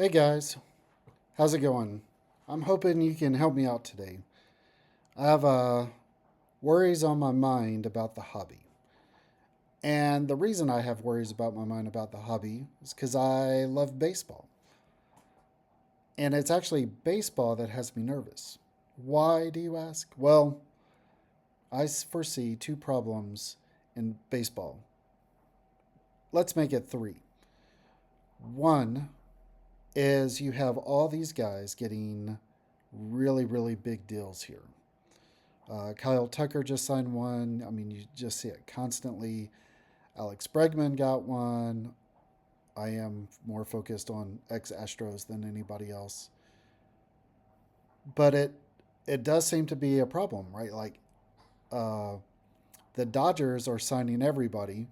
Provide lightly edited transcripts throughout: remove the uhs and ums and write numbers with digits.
Hey guys, how's it going? I'm hoping you can help me out today. I have worries on my mind about the hobby. And the reason I have worries about my mind about the hobby is because I love baseball. And it's actually baseball that has me nervous. Why, do you ask? Well, I foresee two problems in baseball. Let's make it three. One is you have all these guys getting really, really big deals here. Kyle Tucker just signed one. I mean, you just see it constantly. Alex Bregman got one. I am more focused on ex Astros than anybody else, but it does seem to be a problem, right? Like uh, the Dodgers are signing everybody.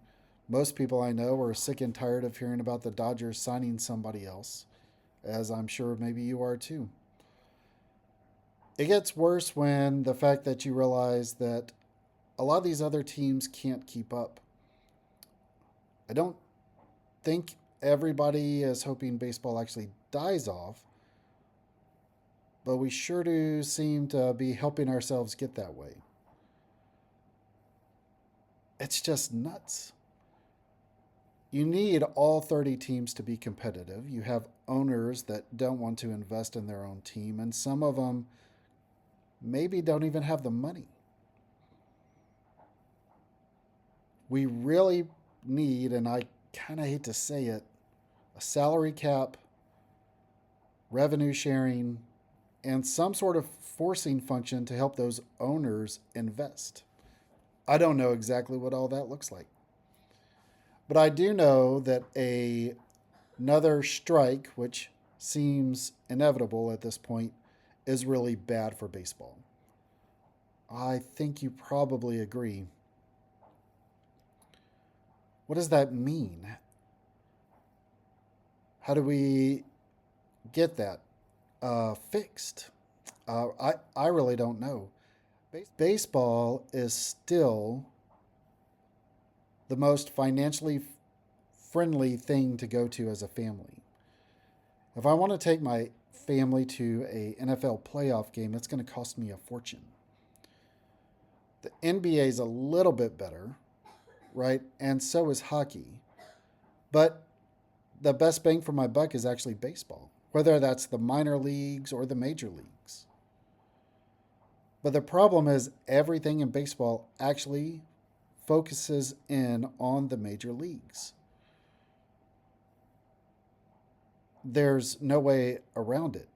Most people I know are sick and tired of hearing about the Dodgers signing somebody else, as I'm sure maybe you are too. It gets worse when the fact that you realize that a lot of these other teams can't keep up. I don't think everybody is hoping baseball actually dies off, but we sure do seem to be helping ourselves get that way. It's just nuts. You need all 30 teams to be competitive. You have owners that don't want to invest in their own team, and some of them maybe don't even have the money. We really need, and I kind of hate to say it, a salary cap, revenue sharing, and some sort of forcing function to help those owners invest. I don't know exactly what all that looks like. But I do know that another strike, which seems inevitable at this point, is really bad for baseball. I think you probably agree. What does that mean? How do we get that fixed? I really don't know. Baseball is still the most financially friendly thing to go to as a family. If I want to take my family to a NFL playoff game, it's going to cost me a fortune. The NBA is a little bit better, right? And so is hockey. But the best bang for my buck is actually baseball, whether that's the minor leagues or the major leagues. But the problem is everything in baseball actually focuses in on the major leagues. There's no way around it.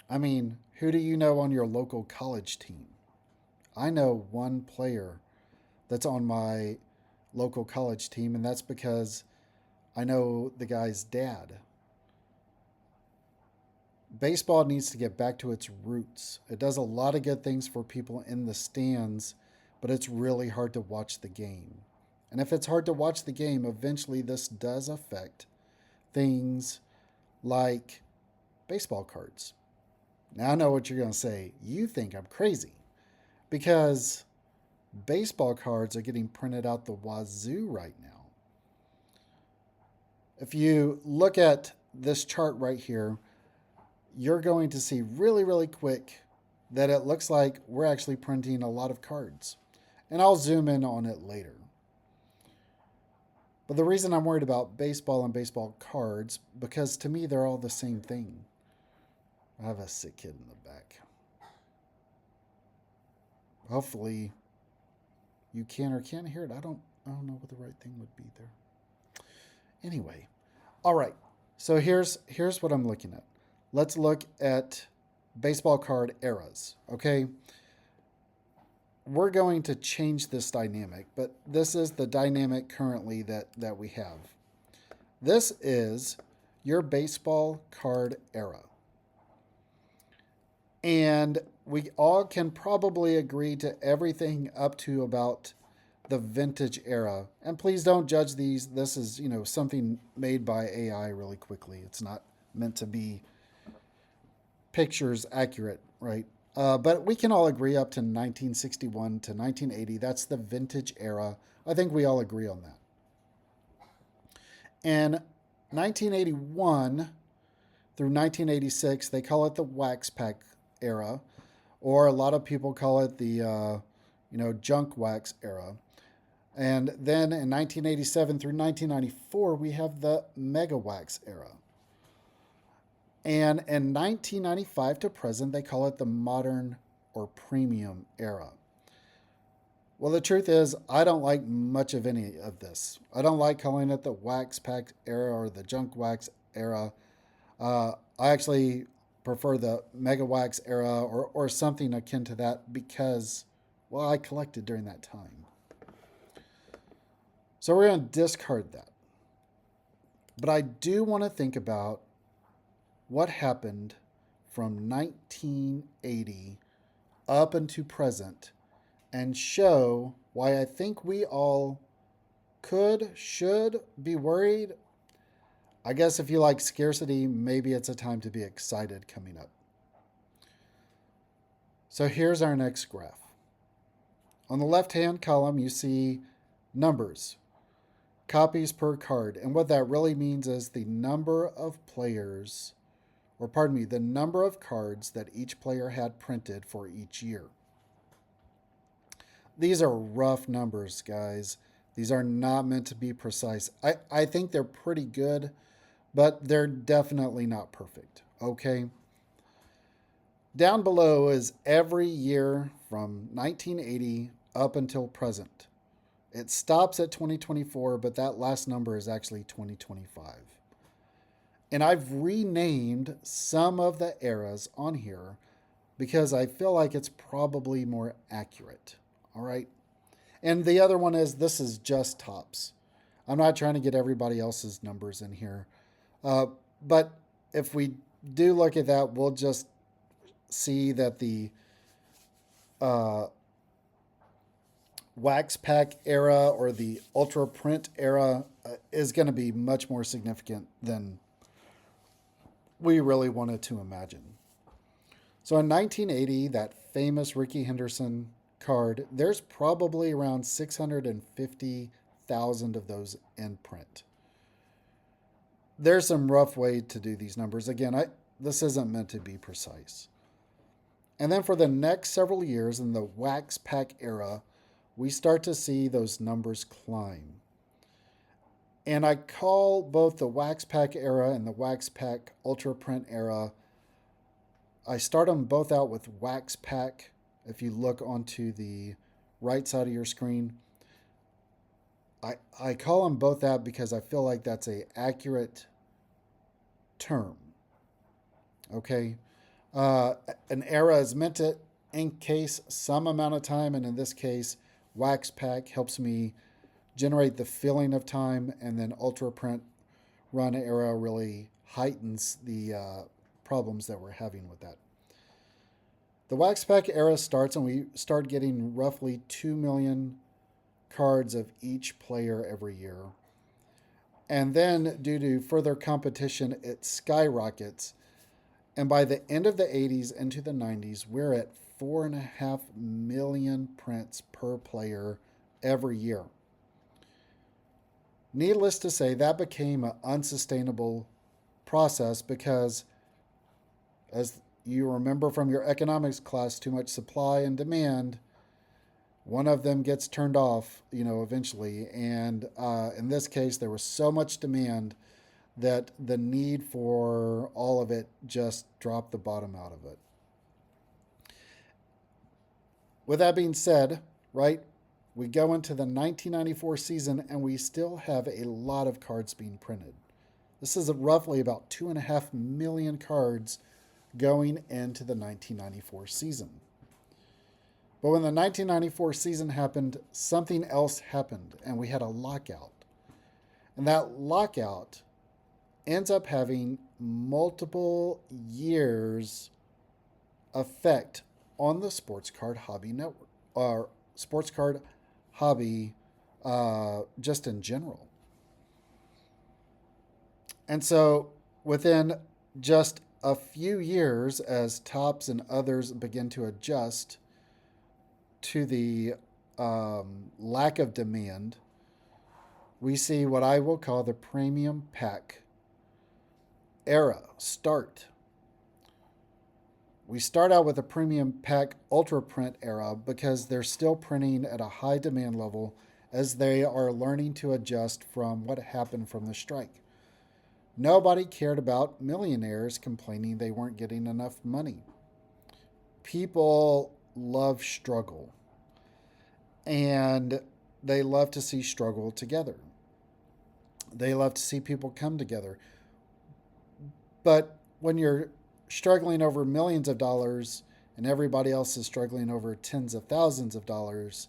I mean, who do you know on your local college team? I know one player that's on my local college team, and that's because I know the guy's dad. Baseball needs to get back to its roots. It does a lot of good things for people in the stands, but it's really hard to watch the game. And if it's hard to watch the game, eventually this does affect things like baseball cards. Now I know what you're going to say. You think I'm crazy because baseball cards are getting printed out the wazoo right now. If you look at this chart right here, you're going to see really, really quick that it looks like we're actually printing a lot of cards. And I'll zoom in on it later. But the reason I'm worried about baseball and baseball cards, because to me they're all the same thing. I have a sick kid in the back. Hopefully you can or can't hear it. I don't know what the right thing would be there. Anyway, all right. So here's what I'm looking at. Let's look at baseball card eras. Okay, we're going to change this dynamic, but this is the dynamic currently that we have. This is your baseball card era. And we all can probably agree to everything up to about the vintage era. And please don't judge these. This is, something made by AI really quickly. It's not meant to be pictures accurate, right? But we can all agree up to 1961 to 1980. That's the vintage era. I think we all agree on that. And 1981 through 1986, they call it the Wax Pack era, or a lot of people call it the junk wax era. And then in 1987 through 1994, we have the Mega Wax era. And in 1995 to present, they call it the modern or premium era. Well, the truth is, I don't like much of any of this. I don't like calling it the wax pack era or the junk wax era. I actually prefer the mega wax era or something akin to that because, well, I collected during that time. So we're going to discard that. But I do want to think about what happened from 1980 up into present and show why I think we all should be worried. I guess if you like scarcity, maybe it's a time to be excited coming up. So here's our next graph. On the left-hand column, you see numbers, copies per card. And what that really means is the number of players, or pardon me, the number of cards that each player had printed for each year. These are rough numbers, guys. These are not meant to be precise. I think they're pretty good, but they're definitely not perfect, okay? Down below is every year from 1980 up until present. It stops at 2024, but that last number is actually 2025. And I've renamed some of the eras on here because I feel like it's probably more accurate. All right. And the other one is this is just Topps. I'm not trying to get everybody else's numbers in here. But if we do look at that, we'll just see that the wax pack era or the ultra print era is going to be much more significant than we really wanted to imagine. So in 1980, that famous Rickey Henderson card, there's probably around 650,000 of those in print. There's some rough way to do these numbers. Again, this isn't meant to be precise. And then for the next several years in the wax pack era, we start to see those numbers climb. And I call both the wax pack era and the wax pack ultra print era, I start them both out with wax pack. If you look onto the right side of your screen, I call them both that because I feel like that's an accurate term. Okay? An era is meant to encase some amount of time, and in this case, wax pack helps me generate the feeling of time, and then ultra print run era really heightens the problems that we're having with that. The wax pack era starts and we start getting roughly 2 million cards of each player every year. And then due to further competition, it skyrockets. And by the end of the 80s into the 90s, we're at 4.5 million prints per player every year. Needless to say, that became an unsustainable process because, as you remember from your economics class, too much supply and demand, one of them gets turned off, eventually. And in this case, there was so much demand that the need for all of it just dropped the bottom out of it. With that being said, right, we go into the 1994 season and we still have a lot of cards being printed. This is roughly about 2.5 million cards going into the 1994 season. But when the 1994 season happened, something else happened, and we had a lockout. And that lockout ends up having multiple years effect on the sports card hobby network, or sports card hobby just in general. And so within just a few years, as Topps and others begin to adjust to the lack of demand, we see what I will call the premium pack era start? We start out with a premium pack ultra print era because they're still printing at a high demand level as they are learning to adjust from what happened from the strike. Nobody cared about millionaires complaining they weren't getting enough money. People love struggle, and they love to see struggle together. They love to see people come together. But when you're struggling over millions of dollars and everybody else is struggling over tens of thousands of dollars,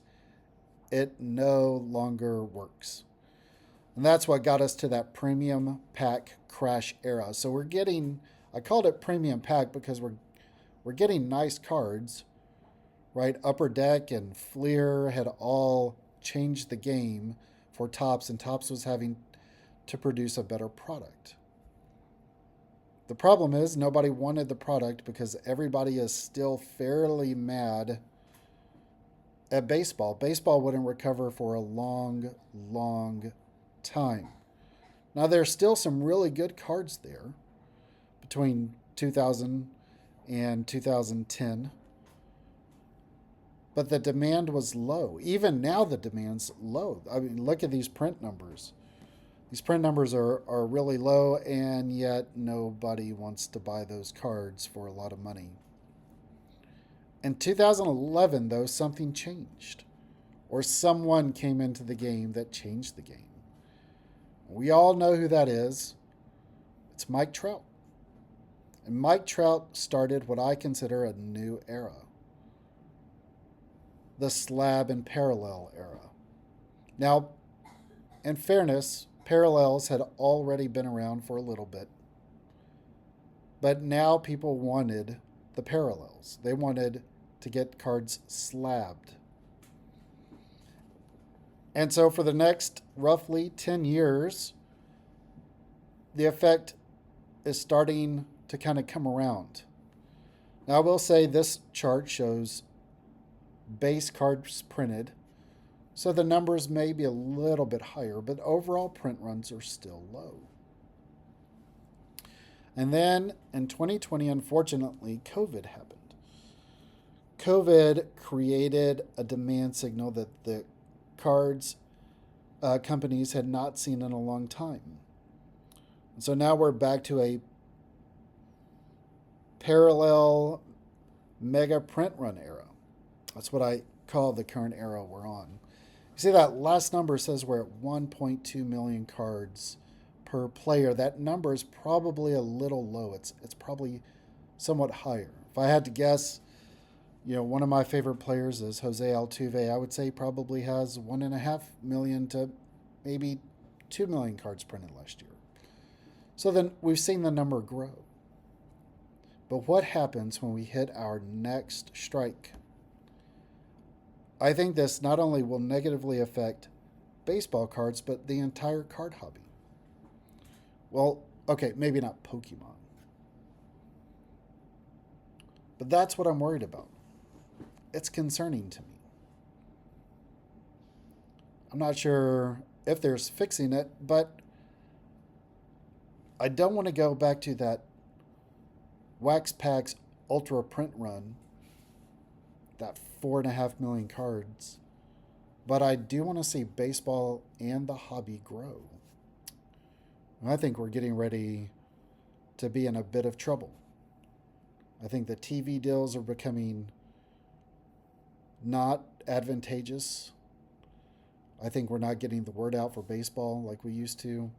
it no longer works. And that's what got us to that premium pack crash era. So we're getting, I called it premium pack because we're getting nice cards, right? Upper Deck and Fleer had all changed the game for Topps, and Topps was having to produce a better product. The problem is nobody wanted the product because everybody is still fairly mad at baseball. Baseball wouldn't recover for a long, long time. Now, there's still some really good cards there between 2000 and 2010, but the demand was low. Even now, the demand's low. I mean, look at these print numbers. These print numbers are really low, and yet nobody wants to buy those cards for a lot of money. In 2011, though, something changed, or someone came into the game that changed the game. We all know who that is. It's Mike Trout. And Mike Trout started what I consider a new era, the slab and parallel era. Now, in fairness, parallels had already been around for a little bit, but now people wanted the parallels. They wanted to get cards slabbed. And so for the next roughly 10 years, the effect is starting to kind of come around. Now, I will say this chart shows base cards printed, so the numbers may be a little bit higher, but overall print runs are still low. And then in 2020, unfortunately, COVID happened. COVID created a demand signal that the cards companies had not seen in a long time. And so now we're back to a parallel mega print run era. That's what I call the current era we're on. You see that last number says we're at 1.2 million cards per player. That number is probably a little low. It's probably somewhat higher. If I had to guess, one of my favorite players is Jose Altuve. I would say he probably has 1.5 million to maybe 2 million cards printed last year. So then we've seen the number grow. But what happens when we hit our next strike? I think this not only will negatively affect baseball cards, but the entire card hobby. Well, okay, maybe not Pokemon. But that's what I'm worried about. It's concerning to me. I'm not sure if there's fixing it, but I don't want to go back to that Wax Packs Ultra Print run, that 4.5 million cards, but I do want to see baseball and the hobby grow. And I think we're getting ready to be in a bit of trouble. I think the TV deals are becoming not advantageous. I think we're not getting the word out for baseball like we used to.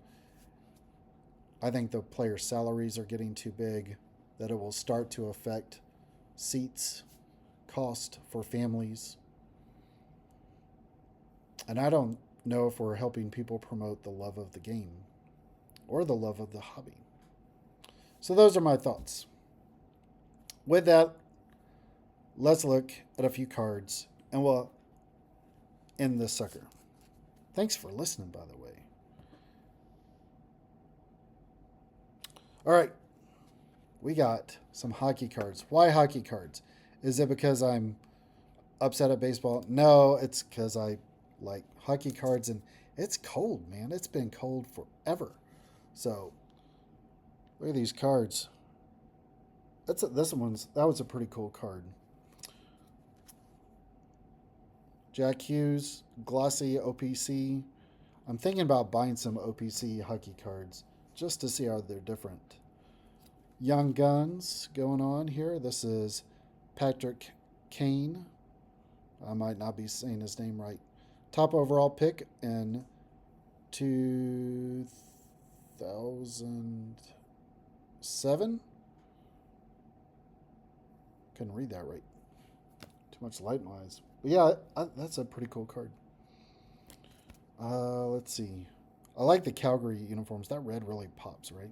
I think the player salaries are getting too big, that it will start to affect seats, cost for families. And I don't know if we're helping people promote the love of the game or the love of the hobby. So those are my thoughts. With that, let's look at a few cards and we'll end this sucker. Thanks for listening, by the way. All right, we got some hockey cards. Why hockey cards? Is it because I'm upset at baseball? No, it's because I like hockey cards, and it's cold, man. It's been cold forever. So Look at these cards. That was a pretty cool card. Jack Hughes, glossy OPC. I'm thinking about buying some OPC hockey cards just to see how they're different. Young Guns going on here. This is Patrick Kane. I might not be saying his name right. Top overall pick in 2007. Couldn't read that right. Too much light in my eyes. But yeah, that's a pretty cool card. Let's see. I like the Calgary uniforms. That red really pops, right?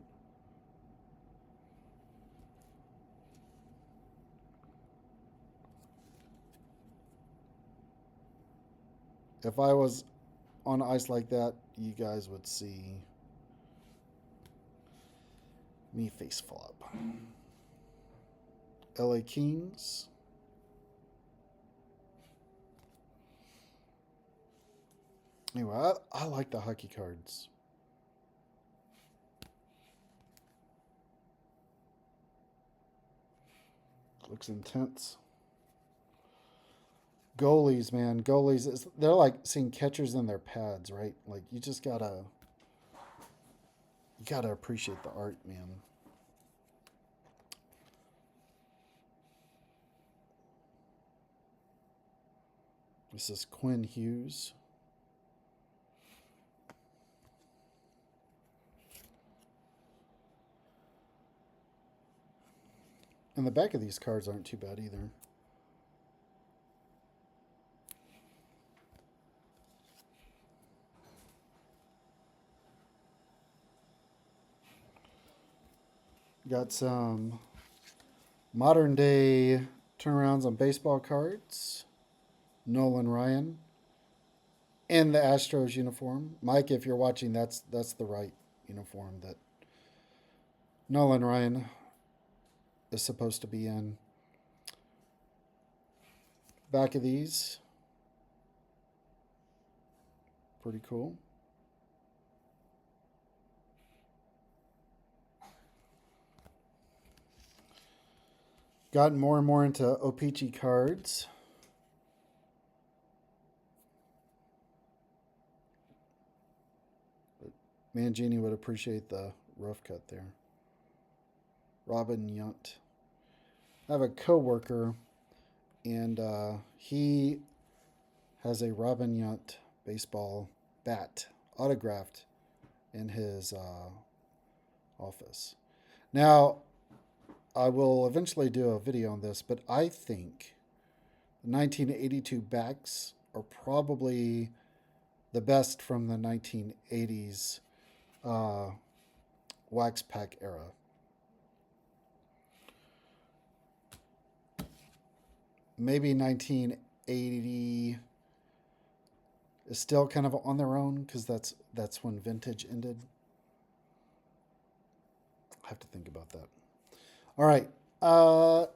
If I was on ice like that, you guys would see me face flop. LA Kings. Anyway, I like the hockey cards. Looks intense. Goalies, man. Goalies, they're like seeing catchers in their pads, right? Like, you gotta appreciate the art, man. This is Quinn Hughes. And the back of these cards aren't too bad either. Got some modern day turnarounds on baseball cards. Nolan Ryan in the Astros uniform. Mike, if you're watching, that's the right uniform that Nolan Ryan is supposed to be in. Back of these. Pretty cool. Gotten more and more into O-Pee-Chee cards. But Mangini would appreciate the rough cut there. Robin Yount. I have a coworker, and he has a Robin Yount baseball bat autographed in his office. Now, I will eventually do a video on this, but I think the 1982 backs are probably the best from the 1980s wax pack era. Maybe 1980 is still kind of on their own because that's when vintage ended. I have to think about that. All right.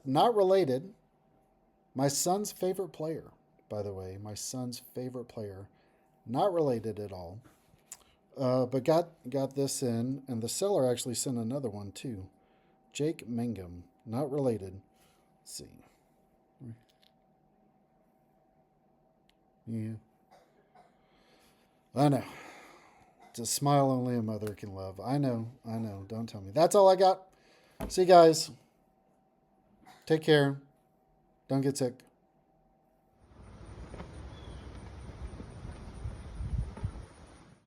Not related. My son's favorite player, by the way. My son's favorite player. Not related at all. But got this in, and the seller actually sent another one too. Jake Mangum. Not related. Let's see. Yeah. I know. It's a smile only a mother can love. I know. Don't tell me. That's all I got. See you guys. Take care. Don't get sick.